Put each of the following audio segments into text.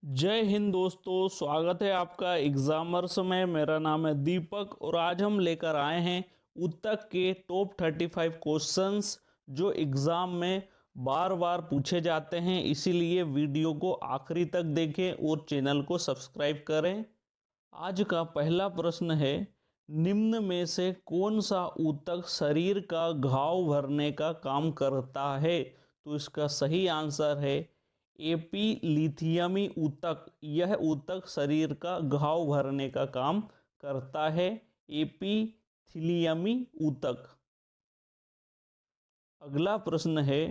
जय हिंद दोस्तों, स्वागत है आपका एग्जामर्स में। मेरा नाम है दीपक और आज हम लेकर आए हैं उत्तक के टॉप 35 क्वेश्चंस जो एग्ज़ाम में बार बार पूछे जाते हैं। इसीलिए वीडियो को आखिरी तक देखें और चैनल को सब्सक्राइब करें। आज का पहला प्रश्न है, निम्न में से कौन सा ऊतक शरीर का घाव भरने का काम करता है? तो इसका सही आंसर है एपीलिथियमी ऊतक। यह ऊतक शरीर का घाव भरने का काम करता है, एपीथिलियमी ऊतक। अगला प्रश्न है,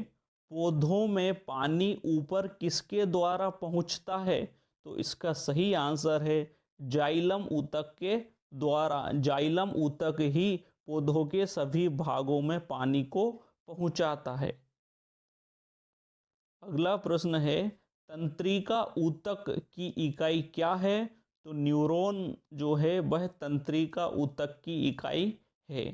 पौधों में पानी ऊपर किसके द्वारा पहुंचता है? तो इसका सही आंसर है जाइलम ऊतक के द्वारा। जाइलम ऊतक ही पौधों के सभी भागों में पानी को पहुंचाता है। अगला प्रश्न है, तंत्रिका ऊतक की इकाई क्या है? तो न्यूरॉन जो है वह तंत्रिका ऊतक की इकाई है।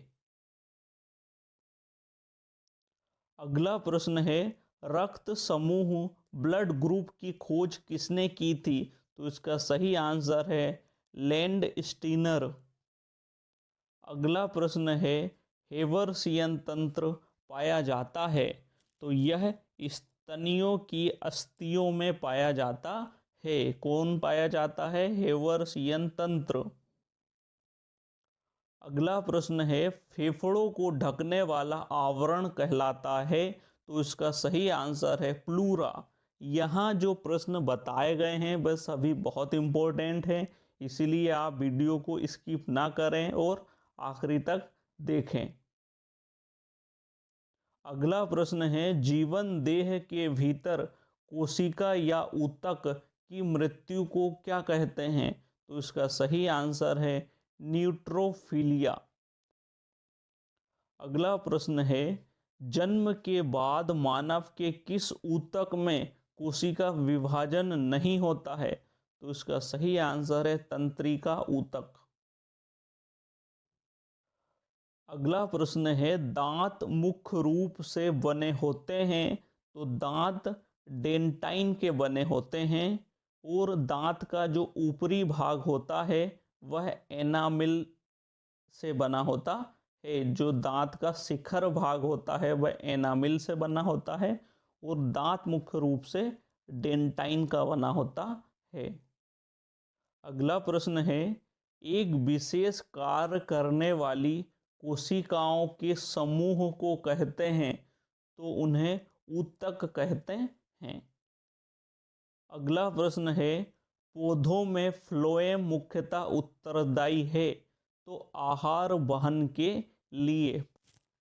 अगला प्रश्न है, रक्त समूह ब्लड ग्रुप की खोज किसने की थी? तो इसका सही आंसर है लैंड स्टीनर। अगला प्रश्न है, हेवर्सियन तंत्र पाया जाता है? तो यह स्तनियों की अस्थियों में पाया जाता है। कौन पाया जाता है? हेवर्सियन तंत्र। अगला प्रश्न है, फेफड़ों को ढकने वाला आवरण कहलाता है? तो इसका सही आंसर है प्लूरा। यहाँ जो प्रश्न बताए गए हैं वह सभी बहुत इंपॉर्टेंट हैं, इसीलिए आप वीडियो को स्किप ना करें और आखिरी तक देखें। अगला प्रश्न है, जीवन देह के भीतर कोशिका या ऊतक की मृत्यु को क्या कहते हैं? तो इसका सही आंसर है न्यूट्रोफिलिया। अगला प्रश्न है, जन्म के बाद मानव के किस ऊतक में कोशिका विभाजन नहीं होता है? तो इसका सही आंसर है तंत्रिका ऊतक। अगला प्रश्न है, दांत मुख्य रूप से बने होते हैं? तो दांत डेंटाइन के बने होते हैं और दांत का जो ऊपरी भाग होता है वह एनामिल से बना होता है। जो दांत का शिखर भाग होता है वह एनामिल से बना होता है और दांत मुख्य रूप से डेंटाइन का बना होता है। अगला प्रश्न है, एक विशेष कार्य करने वाली कोशिकाओं के समूह को कहते हैं? तो उन्हें ऊतक कहते हैं। अगला प्रश्न है, पौधों में फ्लोएम मुख्यतः उत्तरदायी है? तो आहार वहन के लिए।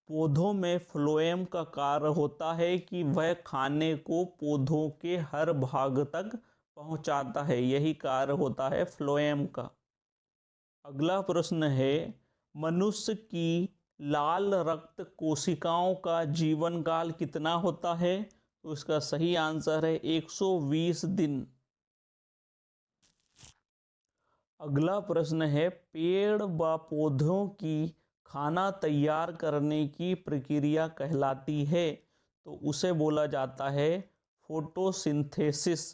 पौधों में फ्लोएम का कार्य होता है कि वह खाने को पौधों के हर भाग तक पहुंचाता है, यही कार्य होता है फ्लोएम का। अगला प्रश्न है, मनुष्य की लाल रक्त कोशिकाओं का जीवन काल कितना होता है? तो इसका सही आंसर है 120 दिन। अगला प्रश्न है, पेड़ व पौधों की खाना तैयार करने की प्रक्रिया कहलाती है? तो उसे बोला जाता है फोटोसिंथेसिस।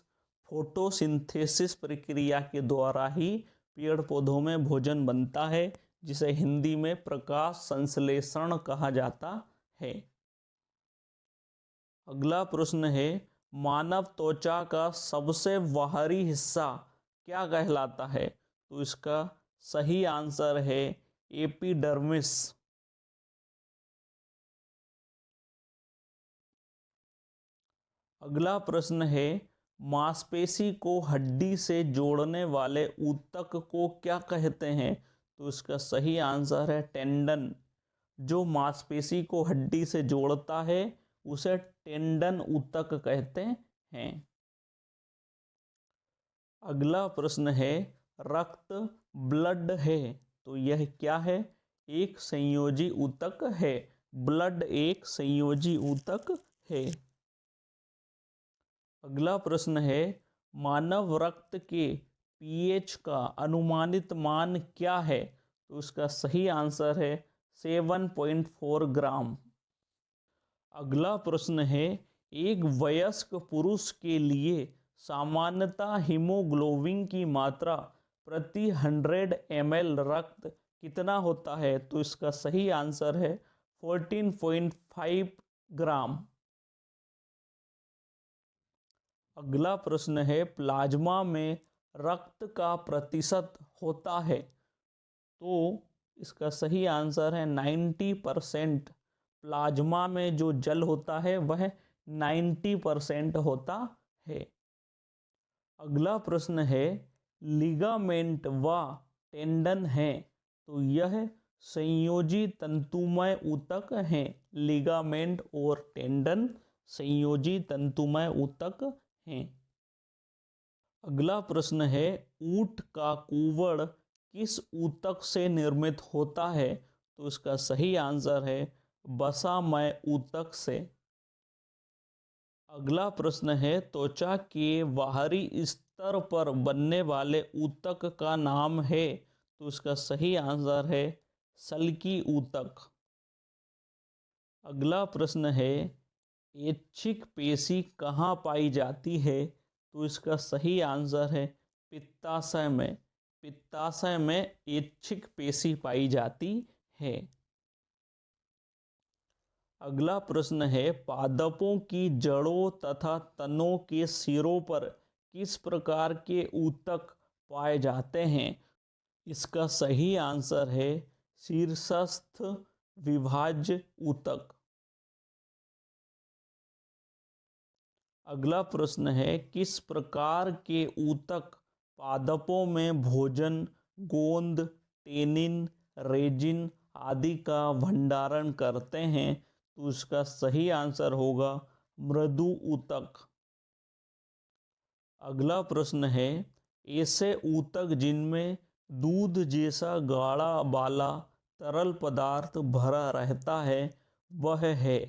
फोटोसिंथेसिस प्रक्रिया के द्वारा ही पेड़ पौधों में भोजन बनता है, जिसे हिंदी में प्रकाश संश्लेषण कहा जाता है। अगला प्रश्न है, मानव त्वचा का सबसे बाहरी हिस्सा क्या कहलाता है? तो इसका सही आंसर है एपिडर्मिस। अगला प्रश्न है, मांसपेशी को हड्डी से जोड़ने वाले ऊतक को क्या कहते हैं? तो इसका सही आंसर है टेंडन। जो मांसपेशी को हड्डी से जोड़ता है उसे टेंडन ऊतक कहते हैं। अगला प्रश्न है, रक्त ब्लड है तो यह क्या है? एक संयोजी ऊतक है। ब्लड एक संयोजी ऊतक है। अगला प्रश्न है, मानव रक्त के पीएच का अनुमानित मान क्या है? तो इसका सही आंसर है 7.4 ग्राम। अगला प्रश्न है, एक वयस्क पुरुष के लिए सामान्यतः हीमोग्लोबिन की मात्रा प्रति 100 ml रक्त कितना होता है? तो इसका सही आंसर है 14.5 ग्राम। अगला प्रश्न है, प्लाज्मा में रक्त का प्रतिशत होता है? तो इसका सही आंसर है 90%। प्लाज्मा में जो जल होता है वह 90% होता है। अगला प्रश्न है, लिगामेंट व टेंडन है तो यह संयोजी तंतुमय ऊतक हैं। लिगामेंट और टेंडन संयोजी तंतुमय ऊतक हैं। अगला प्रश्न है, ऊंट का कूवड़ किस ऊतक से निर्मित होता है? तो इसका सही आंसर है वसामय ऊतक से। अगला प्रश्न है, त्वचा के बाहरी स्तर पर बनने वाले ऊतक का नाम है? तो इसका सही आंसर है सल्की ऊतक। अगला प्रश्न है, ऐच्छिक पेशी कहाँ पाई जाती है? तो इसका सही आंसर है पित्ताशय में। पित्ताशय में ऐच्छिक पेशी पाई जाती है। अगला प्रश्न है, पादपों की जड़ों तथा तनों के सिरों पर किस प्रकार के ऊतक पाए जाते हैं? इसका सही आंसर है शीर्षस्थ विभाज्य ऊतक। अगला प्रश्न है, किस प्रकार के ऊतक पादपों में भोजन, गोंद, टेनिन, रेजिन आदि का भंडारण करते हैं? तो इसका सही आंसर होगा मृदु ऊतक। अगला प्रश्न है, ऐसे ऊतक जिनमें दूध जैसा गाढ़ा वाला तरल पदार्थ भरा रहता है वह है?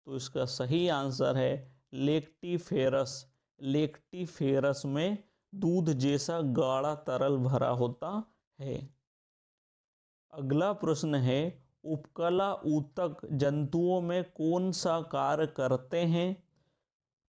तो इसका सही आंसर है लेक्टिफेरस। लेक्टिफेरस में दूध जैसा गाढ़ा तरल भरा होता है। अगला प्रश्न है, उपकला ऊतक जंतुओं में कौन सा कार्य करते हैं?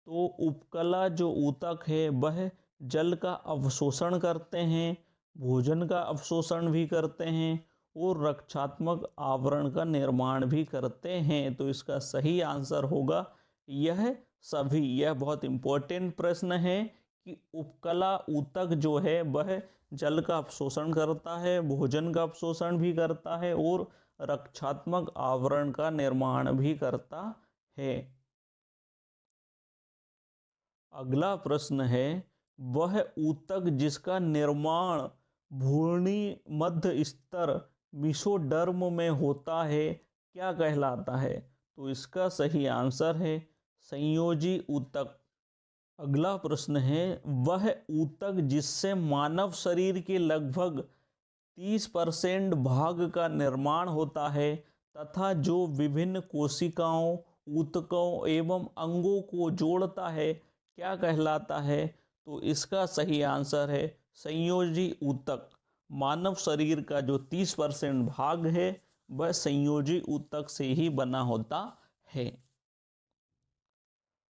तो उपकला जो ऊतक है वह जल का अवशोषण करते हैं, भोजन का अवशोषण भी करते हैं और रक्षात्मक आवरण का निर्माण भी करते हैं। तो इसका सही आंसर होगा यह सभी। यह बहुत इंपॉर्टेंट प्रश्न है कि उपकला ऊतक जो है वह जल का अवशोषण करता है, भोजन का अवशोषण भी करता है और रक्षात्मक आवरण का निर्माण भी करता है। अगला प्रश्न है, वह ऊतक जिसका निर्माण भ्रूणी मध्य स्तर मेसोडर्म में होता है क्या कहलाता है? तो इसका सही आंसर है संयोजी ऊतक। अगला प्रश्न है, वह ऊतक जिससे मानव शरीर के लगभग 30% भाग का निर्माण होता है तथा जो विभिन्न कोशिकाओं, ऊतकों एवं अंगों को जोड़ता है क्या कहलाता है? तो इसका सही आंसर है संयोजी ऊतक। मानव शरीर का जो 30% भाग है वह संयोजी ऊतक से ही बना होता है।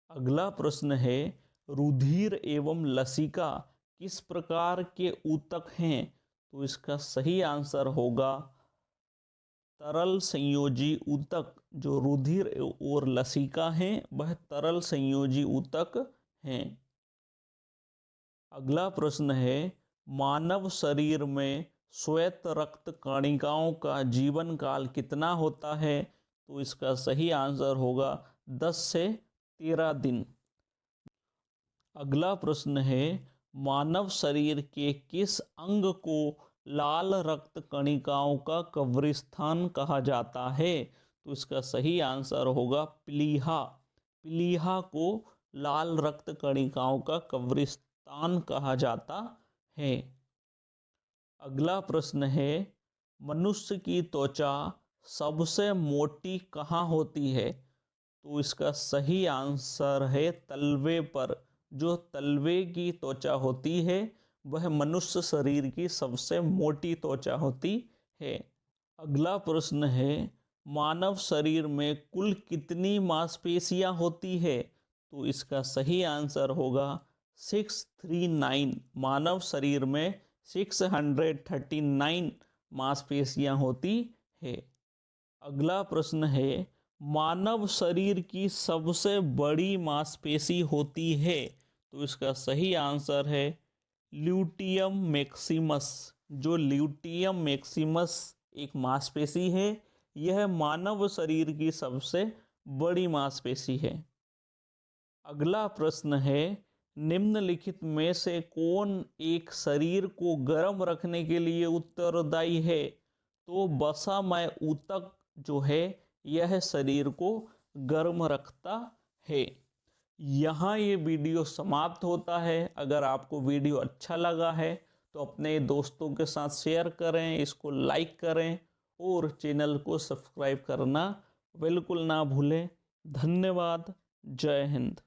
अगला प्रश्न है, रुधिर एवं लसिका किस प्रकार के ऊतक हैं? तो इसका सही आंसर होगा तरल संयोजी ऊतक। जो रुधिर और लसिका हैं वह तरल संयोजी ऊतक हैं। अगला प्रश्न है, मानव शरीर में श्वेत रक्त कणिकाओं का जीवन काल कितना होता है? तो इसका सही आंसर होगा 10 से 13 दिन। अगला प्रश्न है, मानव शरीर के किस अंग को लाल रक्त कणिकाओं का कब्रिस्तान कहा जाता है? तो इसका सही आंसर होगा प्लीहा। प्लीहा को लाल रक्त कणिकाओं का कब्रिस्तान कहा जाता है। अगला प्रश्न है, मनुष्य की त्वचा सबसे मोटी कहाँ होती है? तो इसका सही आंसर है तलवे पर। जो तलवे की त्वचा होती है वह मनुष्य शरीर की सबसे मोटी त्वचा होती है। अगला प्रश्न है, मानव शरीर में कुल कितनी मांसपेशियां होती है? तो इसका सही आंसर होगा 639 मानव शरीर में 639 मांसपेशियां होती है। अगला प्रश्न है, मानव शरीर की सबसे बड़ी मांसपेशी होती है? तो इसका सही आंसर है ल्यूटियम मैक्सिमस। जो ल्यूटियम मैक्सिमस एक मांसपेशी है, यह मानव शरीर की सबसे बड़ी मांसपेशी है। अगला प्रश्न है, निम्नलिखित में से कौन एक शरीर को गर्म रखने के लिए उत्तरदायी है? तो वसामय ऊतक जो है यह शरीर को गर्म रखता है। यहाँ ये वीडियो समाप्त होता है। अगर आपको वीडियो अच्छा लगा है तो अपने दोस्तों के साथ शेयर करें, इसको लाइक करें और चैनल को सब्सक्राइब करना बिल्कुल ना भूलें। धन्यवाद। जय हिंद।